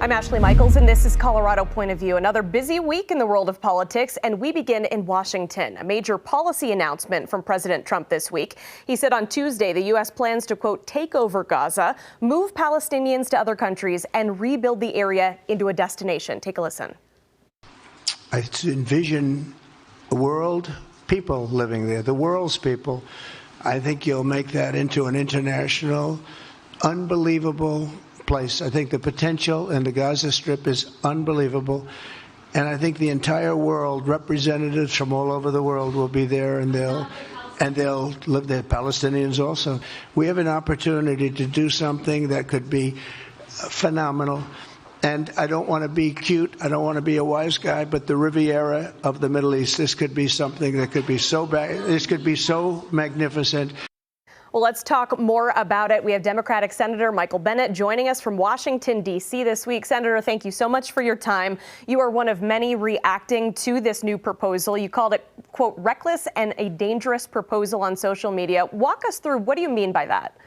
I'm Ashley Michaels, and this is Colorado Point of View. Another busy week in the world of politics, and we begin in Washington. A major policy announcement from President Trump this week. He said on Tuesday the U.S. plans to, quote, take over Gaza, move Palestinians to other countries, and rebuild the area into a destination. Take a listen. I envision a world, people living there, the world's people. I think you'll make that into an international, unbelievable place. I think the potential in the Gaza Strip is unbelievable. And I think the entire world, representatives from all over the world will be there, and they'll live there, Palestinians also. We have an opportunity to do something that could be phenomenal. And I don't want to be cute, I don't want to be a wise guy, but the Riviera of the Middle East, this could be something that could be so bad, this could be so magnificent. Well, let's talk more about it. We have Democratic Senator Michael Bennet joining us from Washington, D.C. this week. Senator, thank you so much for your time. You are one of many reacting to this new proposal. You called it, quote, reckless and a dangerous proposal on social media. Walk us through, what do you mean by that?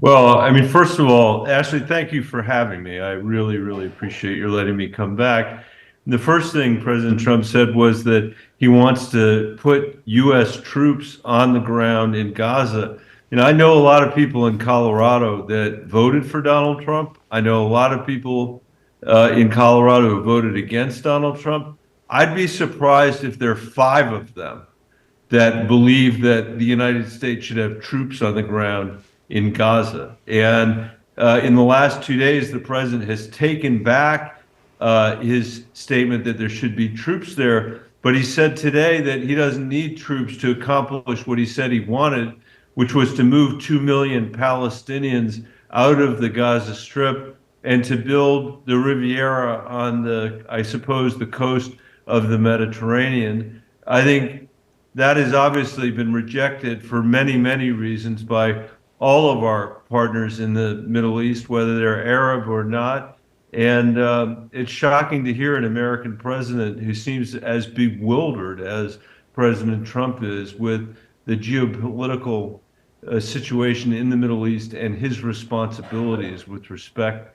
Well, I mean, first of all, Ashley, thank you for having me. I really, really appreciate your letting me come back. The first thing President Trump said was that he wants to put U.S. troops on the ground in Gaza. You know, I know a lot of people in Colorado that voted for Donald Trump. I know a lot of people in Colorado who voted against Donald Trump. I'd be surprised if there are 5 of them that believe that the United States should have troops on the ground in Gaza. And in the last 2 days, the president has taken back his statement that there should be troops there. But he said today that he doesn't need troops to accomplish what he said he wanted, which was to move 2 million Palestinians out of the Gaza Strip and to build the Riviera on the, I suppose, the coast of the Mediterranean. I think that has obviously been rejected for many, many reasons by all of our partners in the Middle East, whether they're Arab or not. And it's shocking to hear an American president who seems as bewildered as President Trump is with the geopolitical situation in the Middle East and his responsibilities with respect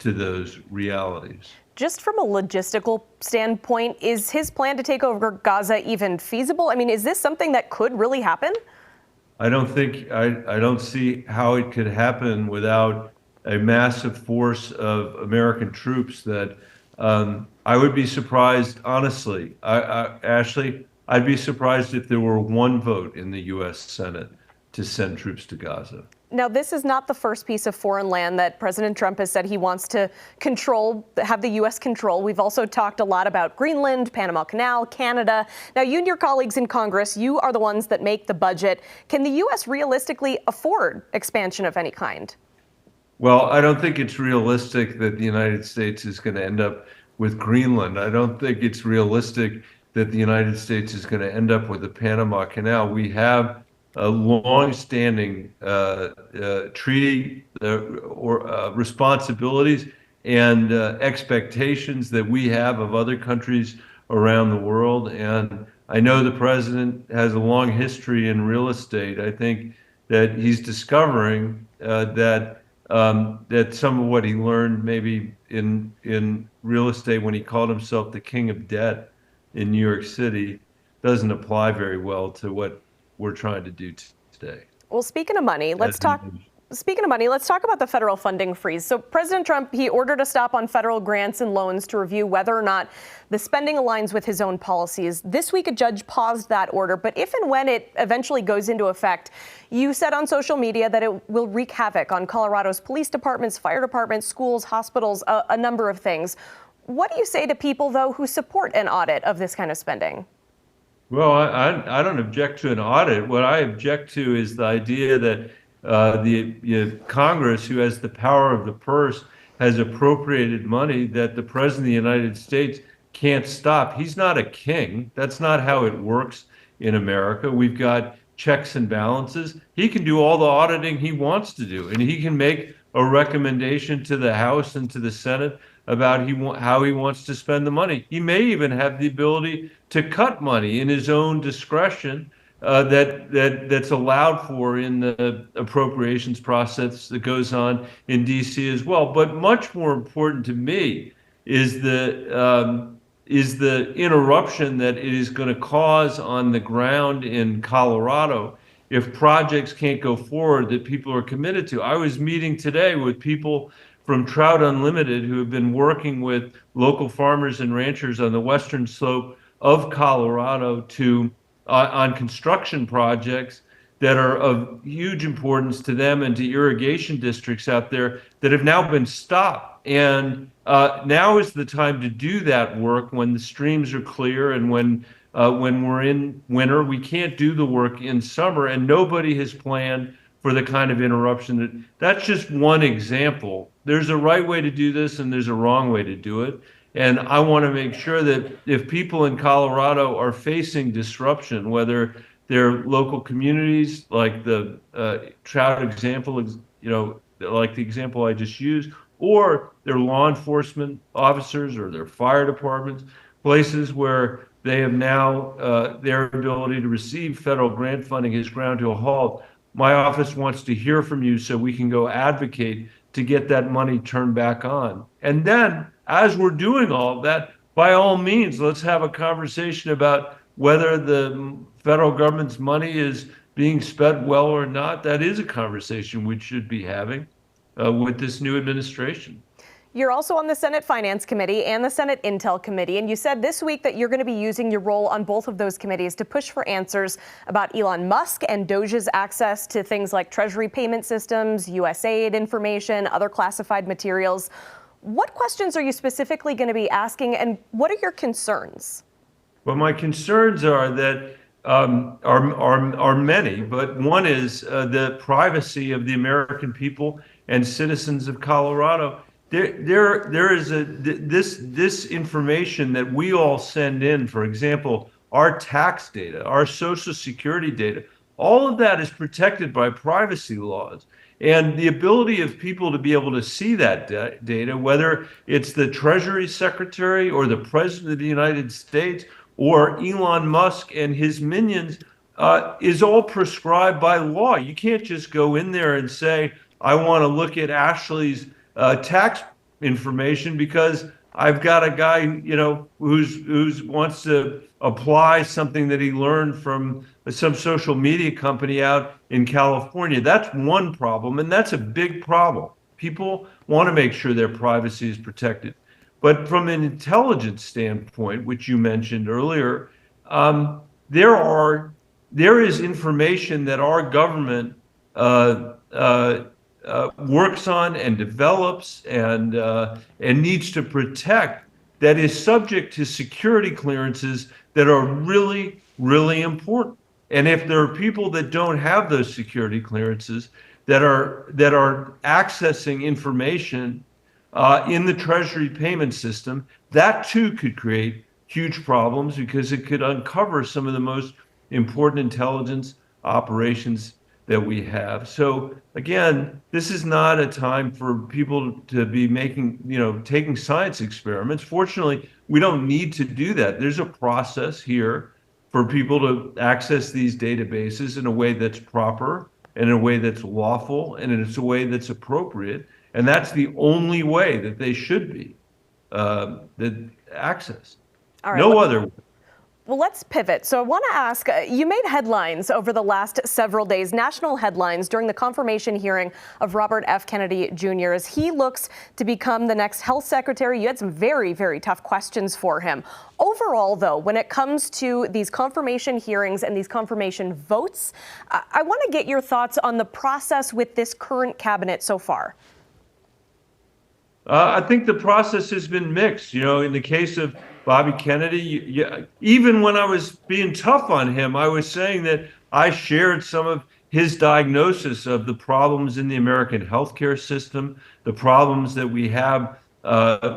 to those realities. Just from a logistical standpoint, is his plan to take over Gaza even feasible? I mean, is this something that could really happen? I don't see how it could happen without a massive force of American troops. That I would be surprised, honestly, Ashley, I'd be surprised if there were 1 vote in the U.S. Senate to send troops to Gaza. Now, this is not the first piece of foreign land that President Trump has said he wants to control, have the U.S. control. We've also talked a lot about Greenland, Panama Canal, Canada. Now, you and your colleagues in Congress, you are the ones that make the budget. Can the U.S. realistically afford expansion of any kind? Well, I don't think it's realistic that the United States is going to end up with Greenland. I don't think it's realistic that the United States is going to end up with the Panama Canal. We have a long-standing treaty or responsibilities and expectations that we have of other countries around the world. And I know the president has a long history in real estate. I think that he's discovering that some of what he learned maybe in real estate when he called himself the king of debt in New York City doesn't apply very well to what we're trying to do today. Well, speaking of money, let's talk about the federal funding freeze. So President Trump, he ordered a stop on federal grants and loans to review whether or not the spending aligns with his own policies. This week, a judge paused that order, but if and when it eventually goes into effect, you said on social media that it will wreak havoc on Colorado's police departments, fire departments, schools, hospitals, a number of things. What do you say to people, though, who support an audit of this kind of spending? Well, I don't object to an audit. What I object to is the idea that the Congress, who has the power of the purse, has appropriated money that the President of the United States can't stop. He's not a king. That's not how it works in America. We've got checks and balances. He can do all the auditing he wants to do, and he can make a recommendation to the House and to the Senate about how he wants to spend the money. He may even have the ability to cut money in his own discretion that's allowed for in the appropriations process that goes on in D.C. as well. But much more important to me is the interruption that it is going to cause on the ground in Colorado if projects can't go forward that people are committed to. I was meeting today with people from Trout Unlimited who have been working with local farmers and ranchers on the western slope of Colorado to on construction projects that are of huge importance to them and to irrigation districts out there that have now been stopped. And now is the time to do that work when the streams are clear and when we're in winter. We can't do the work in summer, and nobody has planned for the kind of interruption. That's just one example. There's a right way to do this and there's a wrong way to do it. And I want to make sure that if people in Colorado are facing disruption, whether they're local communities like the Trout example, like the example I just used, or they're law enforcement officers or their fire departments, places where they have now their ability to receive federal grant funding has ground to a halt. My office wants to hear from you so we can go advocate to get that money turned back on. And then, as we're doing all of that, by all means, let's have a conversation about whether the federal government's money is being spent well or not. That is a conversation we should be having with this new administration. You're also on the Senate Finance Committee and the Senate Intel Committee, and you said this week that you're going to be using your role on both of those committees to push for answers about Elon Musk and Doge's access to things like Treasury payment systems, USAID information, other classified materials. What questions are you specifically going to be asking, and what are your concerns? Well, my concerns are that are many, but one is the privacy of the American people and citizens of Colorado. There is this information that we all send in, for example, our tax data, our Social Security data, all of that is protected by privacy laws. And the ability of people to be able to see that data, whether it's the Treasury Secretary or the President of the United States or Elon Musk and his minions, is all prescribed by law. You can't just go in there and say, I want to look at Ashley's tax information because I've got a guy, who's wants to apply something that he learned from some social media company out in California. That's one problem, and that's a big problem. People want to make sure their privacy is protected. But from an intelligence standpoint, which you mentioned earlier, there is information that our government works on and develops and needs to protect, that is subject to security clearances that are really, really important. And if there are people that don't have those security clearances that are accessing information in the Treasury payment system, that too could create huge problems because it could uncover some of the most important intelligence operations that we have. So again, this is not a time for people to be taking science experiments. Fortunately, we don't need to do that. There's a process here for people to access these databases in a way that's proper, and in a way that's lawful, and in a way that's appropriate. And that's the only way that they should be accessed. All right, no other way. Well, let's pivot. So I want to ask, you made headlines over the last several days, national headlines, during the confirmation hearing of Robert F. Kennedy Jr. as he looks to become the next health secretary. You had some very, very tough questions for him. Overall, though, when it comes to these confirmation hearings and these confirmation votes, I want to get your thoughts on the process with this current cabinet so far. I think the process has been mixed. In the case of Bobby Kennedy, even when I was being tough on him, I was saying that I shared some of his diagnosis of the problems in the American healthcare system, the problems that we have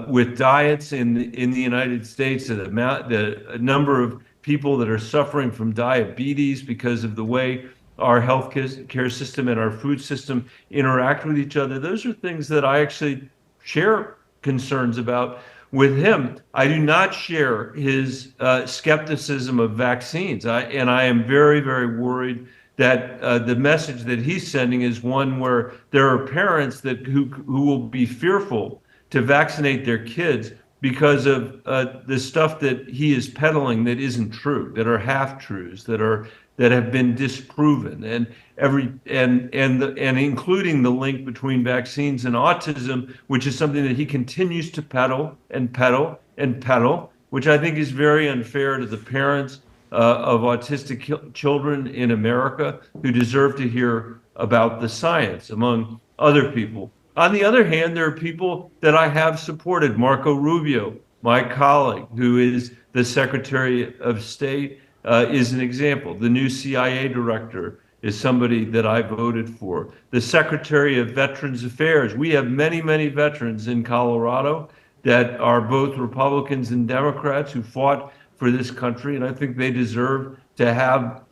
with diets in the United States, the number of people that are suffering from diabetes because of the way our healthcare system and our food system interact with each other. Those are things that I actually share concerns about with him. I do not share his skepticism of vaccines. I am very, very worried that the message that he's sending is one where there are parents who will be fearful to vaccinate their kids because of the stuff that he is peddling that isn't true, that are half truths, that have been disproven, and including the link between vaccines and autism, which is something that he continues to peddle, which I think is very unfair to the parents of autistic children in America who deserve to hear about the science, among other people. On the other hand, there are people that I have supported. Marco Rubio, my colleague, who is the Secretary of State, is an example. The new CIA director is somebody that I voted for. The Secretary of Veterans Affairs. We have many, many veterans in Colorado that are both Republicans and Democrats who fought for this country, and I think they deserve to have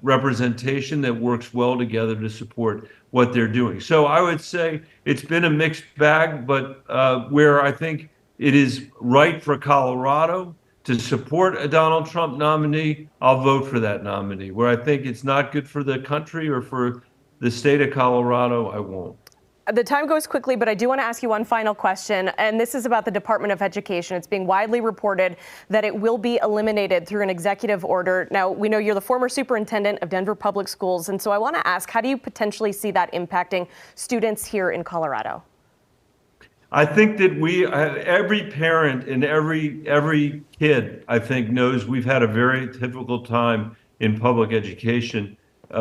representation that works well together to support what they're doing. So I would say it's been a mixed bag, but where I think it is right for Colorado to support a Donald Trump nominee, I'll vote for that nominee. Where I think it's not good for the country or for the state of Colorado, I won't. The time goes quickly, but I do want to ask you one final question, and this is about the Department of Education. It's being widely reported that it will be eliminated through an executive order. Now, we know you're the former superintendent of Denver Public Schools, and so I want to ask, how do you potentially see that impacting students here in Colorado? I think that every parent and every kid, I think, knows we've had a very difficult time in public education.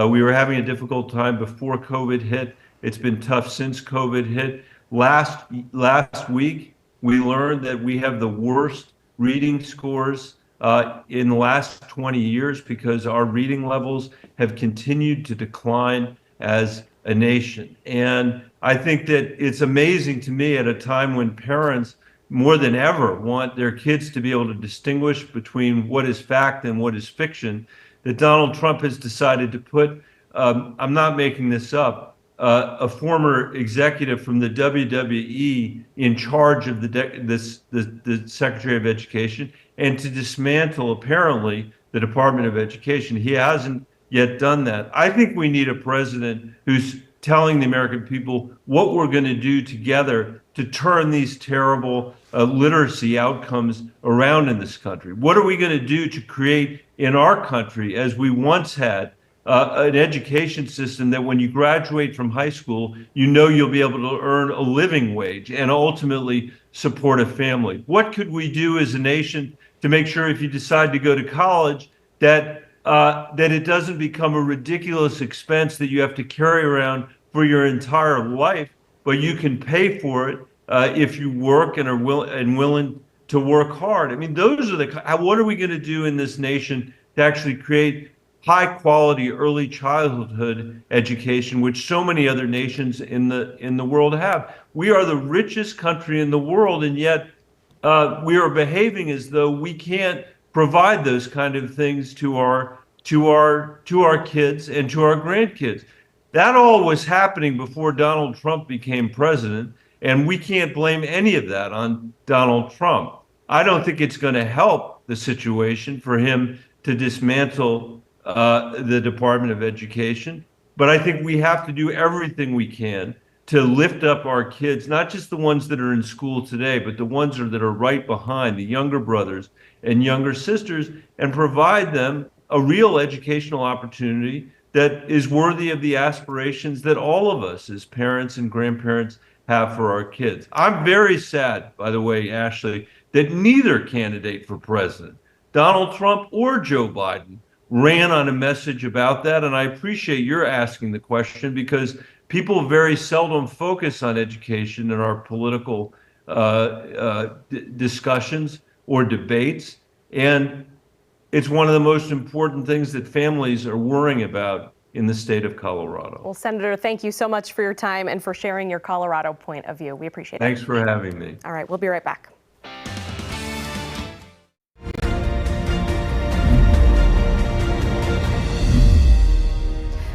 We were having a difficult time before COVID hit. It's been tough since COVID hit. Last week, we learned that we have the worst reading scores in the last 20 years because our reading levels have continued to decline as a nation. And I think that it's amazing to me at a time when parents more than ever want their kids to be able to distinguish between what is fact and what is fiction, that Donald Trump has decided to put, I'm not making this up, a former executive from the WWE in charge of the Secretary of Education, and to dismantle, apparently, the Department of Education. He hasn't yet done that. I think we need a president who's telling the American people what we're going to do together to turn these terrible literacy outcomes around in this country. What are we going to do to create in our country, as we once had, an education system that when you graduate from high school, you know you'll be able to earn a living wage and ultimately support a family? What could we do as a nation to make sure if you decide to go to college that it doesn't become a ridiculous expense that you have to carry around for your entire life, but you can pay for it if you work and are willing to work hard? I mean, those are what are we going to do in this nation to actually create high quality early childhood education, which so many other nations in the world have? We are the richest country in the world, and yet we are behaving as though we can't provide those kind of things to our kids and to our grandkids. That all was happening before Donald Trump became president, and we can't blame any of that on Donald Trump. I don't think it's going to help the situation for him to dismantle the Department of Education, but I think we have to do everything we can to lift up our kids, not just the ones that are in school today, but the ones that are right behind, the younger brothers and younger sisters, and provide them a real educational opportunity that is worthy of the aspirations that all of us as parents and grandparents have for our kids. I'm very sad, by the way, Ashley, that neither candidate for president, Donald Trump or Joe Biden, ran on a message about that. And I appreciate your asking the question, because people very seldom focus on education in our political discussions or debates. And it's one of the most important things that families are worrying about in the state of Colorado. Well, Senator, thank you so much for your time and for sharing your Colorado point of view. We appreciate it. Thanks for having me. All right, we'll be right back.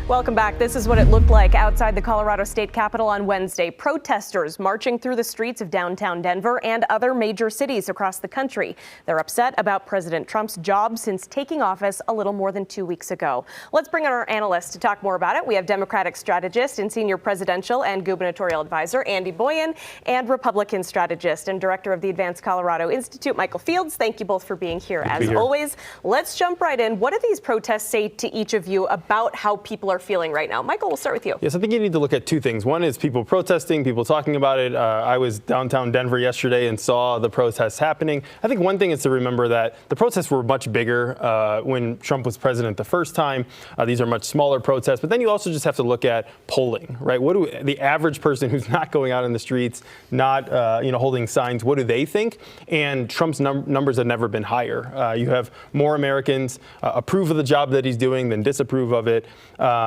Well, Welcome back. This is what it looked like outside the Colorado State Capitol on Wednesday. Protesters marching through the streets of downtown Denver and other major cities across the country. They're upset about President Trump's job since taking office a little more than 2 weeks ago. Let's bring in our analysts to talk more about it. We have Democratic strategist and senior presidential and gubernatorial advisor Andy Boyan and Republican strategist and director of the Advanced Colorado Institute, Michael Fields. Thank you both for being here. As always, let's jump right in. What do these protests say to each of you about how people are feeling right now? Michael, we'll start with you. Yes, I think you need to look at two things. One is people protesting, people talking about it. I was downtown Denver yesterday and saw the protests happening. I think one thing is to remember that the protests were much bigger when Trump was president the first time. These are much smaller protests. But then you also just have to look at polling, right? What do the average person who's not going out in the streets, not holding signs, what do they think? And Trump's numbers have never been higher. You have more Americans approve of the job that he's doing than disapprove of it.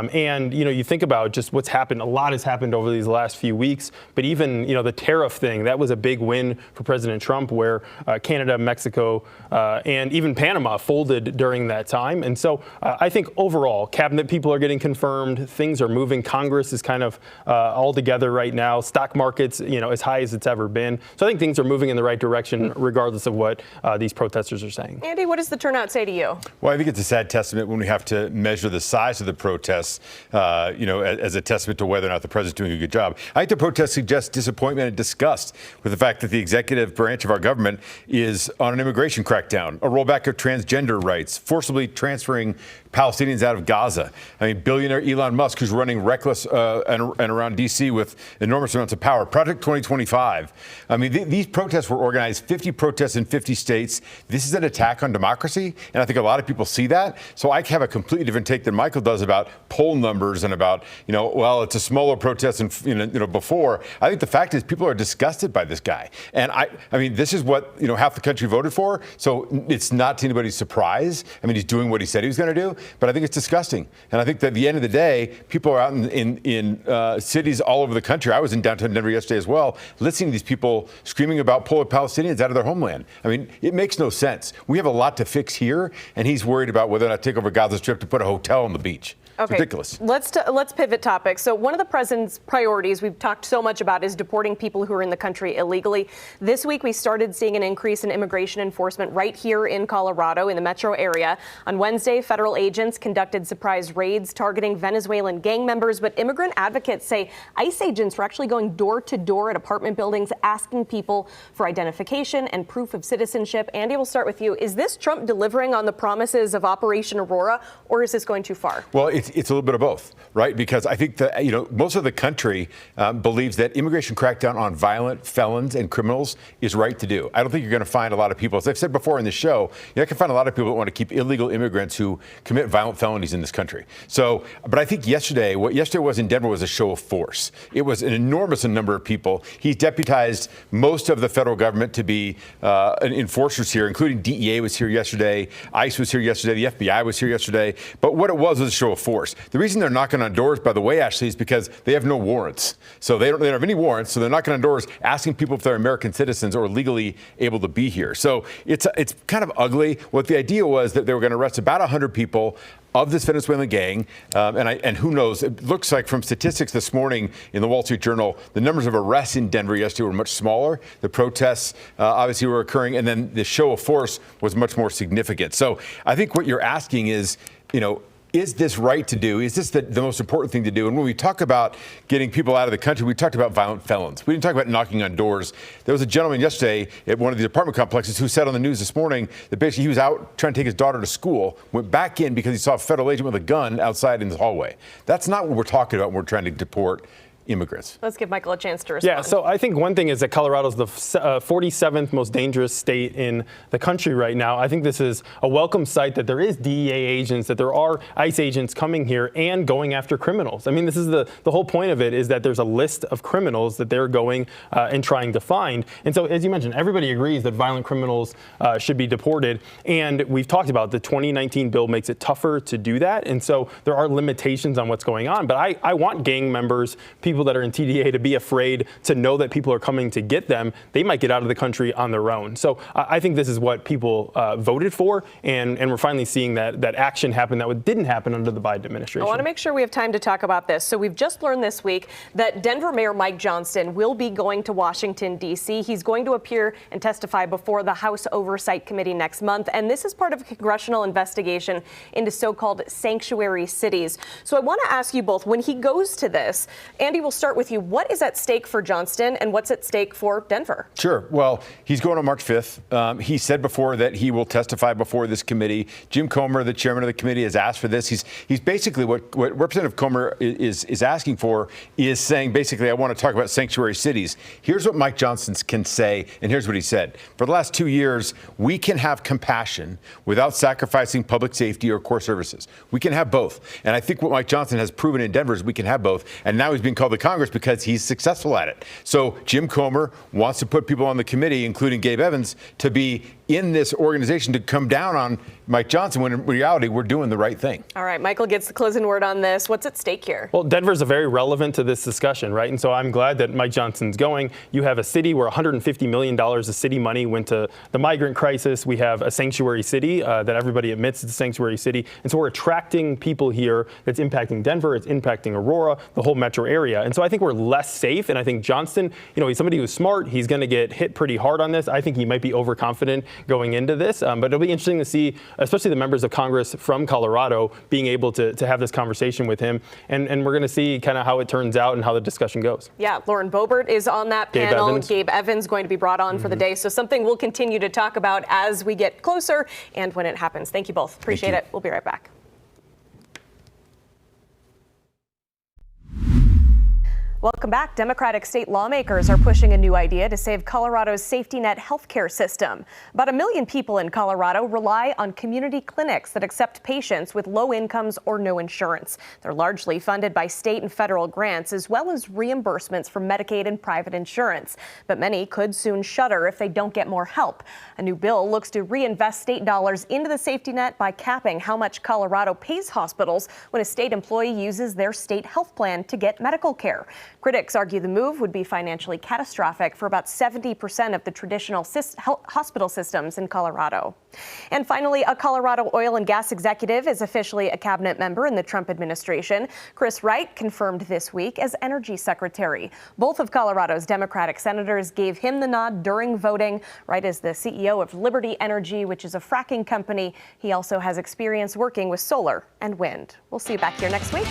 And you think about just what's happened. A lot has happened over these last few weeks. But even the tariff thing, that was a big win for President Trump, where Canada, Mexico, and even Panama folded during that time. And so I think overall, cabinet people are getting confirmed. Things are moving. Congress is kind of all together right now. Stock markets, as high as it's ever been. So I think things are moving in the right direction, regardless of what these protesters are saying. Andy, what does the turnout say to you? Well, I think it's a sad testament when we have to measure the size of the protests, as a testament to whether or not the president's doing a good job. I think the protests suggest disappointment and disgust with the fact that the executive branch of our government is on an immigration crackdown, a rollback of transgender rights, forcibly transferring Palestinians out of Gaza. I mean, billionaire Elon Musk, who's running reckless and around D.C. with enormous amounts of power. Project 2025. I mean, these protests were organized, 50 protests in 50 states. This is an attack on democracy, and I think a lot of people see that. So I have a completely different take than Michael does about poll numbers and about, it's a smaller protest than before. I think the fact is people are disgusted by this guy. And I mean, this is what, half the country voted for. So it's not to anybody's surprise. I mean, he's doing what he said he was going to do. But I think it's disgusting. And I think that at the end of the day, people are out in cities all over the country. I was in downtown Denver yesterday as well, listening to these people screaming about pulling Palestinians out of their homeland. I mean, it makes no sense. We have a lot to fix here, and he's worried about whether or not to take over Gaza Strip to put a hotel on the beach. Okay. Ridiculous. Let's pivot topics. So one of the president's priorities we've talked so much about is deporting people who are in the country illegally. This week, we started seeing an increase in immigration enforcement right here in Colorado in the metro area. On Wednesday, federal agents conducted surprise raids targeting Venezuelan gang members, but immigrant advocates say ICE agents were actually going door to door at apartment buildings asking people for identification and proof of citizenship. Andy, we'll start with you. Is this Trump delivering on the promises of Operation Aurora, or is this going too far? Well, it's a little bit of both, right? Because I think that, most of the country believes that immigration crackdown on violent felons and criminals is right to do. I don't think you're going to find a lot of people, as I've said before in the show, I can find a lot of people that want to keep illegal immigrants who commit violent felonies in this country. So, but I think what yesterday was in Denver was a show of force. It was an enormous number of people. He's deputized most of the federal government to be enforcers here, including DEA was here yesterday, ICE was here yesterday, the FBI was here yesterday. But what it was a show of force. The reason they're knocking on doors, by the way, Ashley, is because they have no warrants. So they don't have any warrants. So they're knocking on doors, asking people if they're American citizens or legally able to be here. So it's kind of ugly. What the idea was that they were going to arrest about 100 people of this Venezuelan gang. And who knows? It looks like from statistics this morning in the Wall Street Journal, the numbers of arrests in Denver yesterday were much smaller. The protests obviously were occurring. And then the show of force was much more significant. So I think what you're asking is, is this right to do? Is this the most important thing to do? And when we talk about getting people out of the country, we talked about violent felons. We didn't talk about knocking on doors. There was a gentleman yesterday at one of these apartment complexes who said on the news this morning that basically he was out trying to take his daughter to school, went back in because he saw a federal agent with a gun outside in the hallway. That's not what we're talking about when we're trying to deport immigrants. Let's give Michael a chance to respond. Yeah, so I think one thing is that Colorado's the 47th most dangerous state in the country right now. I think this is a welcome sight that there is DEA agents, that there are ICE agents coming here and going after criminals. I mean, this is the whole point of it, is that there's a list of criminals that they're going and trying to find. And so, as you mentioned, everybody agrees that violent criminals should be deported. And we've talked about the 2019 bill makes it tougher to do that. And so there are limitations on what's going on. But I want gang members, people people that are in TDA to be afraid to know that people are coming to get them. They might get out of the country on their own. So I think this is what people voted for, and we're finally seeing that action happen that didn't happen under the Biden administration. I want to make sure we have time to talk about this. So we've just learned this week that Denver Mayor Mike Johnston will be going to Washington, D.C. He's going to appear and testify before the House Oversight Committee next month. And this is part of a congressional investigation into so-called sanctuary cities. So I want to ask you both, when he goes to this, Andy, we'll start with you. What is at stake for Johnston and what's at stake for Denver? Sure. Well, he's going on March 5th. He said before that he will testify before this committee. Jim Comer, the chairman of the committee, has asked for this. He's basically what Representative Comer is asking for is saying, basically, I want to talk about sanctuary cities. Here's what Mike Johnston can say, and here's what he said. For the last 2 years, we can have compassion without sacrificing public safety or core services. We can have both. And I think what Mike Johnston has proven in Denver is we can have both. And now he's being called to Congress because he's successful at it. So Jim Comer wants to put people on the committee, including Gabe Evans, to be in this organization to come down on Mike Johnston when in reality we're doing the right thing. All right, Michael gets the closing word on this. What's at stake here? Well, Denver's very relevant to this discussion, right? And so I'm glad that Mike Johnston's going. You have a city where $150 million of city money went to the migrant crisis. We have a sanctuary city that everybody admits is a sanctuary city. And so we're attracting people here that's impacting Denver. It's impacting Aurora, the whole metro area. And so I think we're less safe. And I think Johnston, he's somebody who's smart. He's going to get hit pretty hard on this. I think he might be overconfident going into this. But it'll be interesting to see, especially the members of Congress from Colorado being able to have this conversation with him. And we're going to see kind of how it turns out and how the discussion goes. Yeah, Lauren Boebert is on that panel. Gabe Evans going to be brought on for the day. So something we'll continue to talk about as we get closer and when it happens. Thank you both. Appreciate it. We'll be right back. Welcome back. Democratic state lawmakers are pushing a new idea to save Colorado's safety net healthcare system. About 1 million people in Colorado rely on community clinics that accept patients with low incomes or no insurance. They're largely funded by state and federal grants, as well as reimbursements from Medicaid and private insurance. But many could soon shutter if they don't get more help. A new bill looks to reinvest state dollars into the safety net by capping how much Colorado pays hospitals when a state employee uses their state health plan to get medical care. Critics argue the move would be financially catastrophic for about 70% of the traditional hospital systems in Colorado. And finally, a Colorado oil and gas executive is officially a cabinet member in the Trump administration. Chris Wright confirmed this week as energy secretary. Both of Colorado's Democratic senators gave him the nod during voting. Wright is the CEO of Liberty Energy, which is a fracking company. He also has experience working with solar and wind. We'll see you back here next week.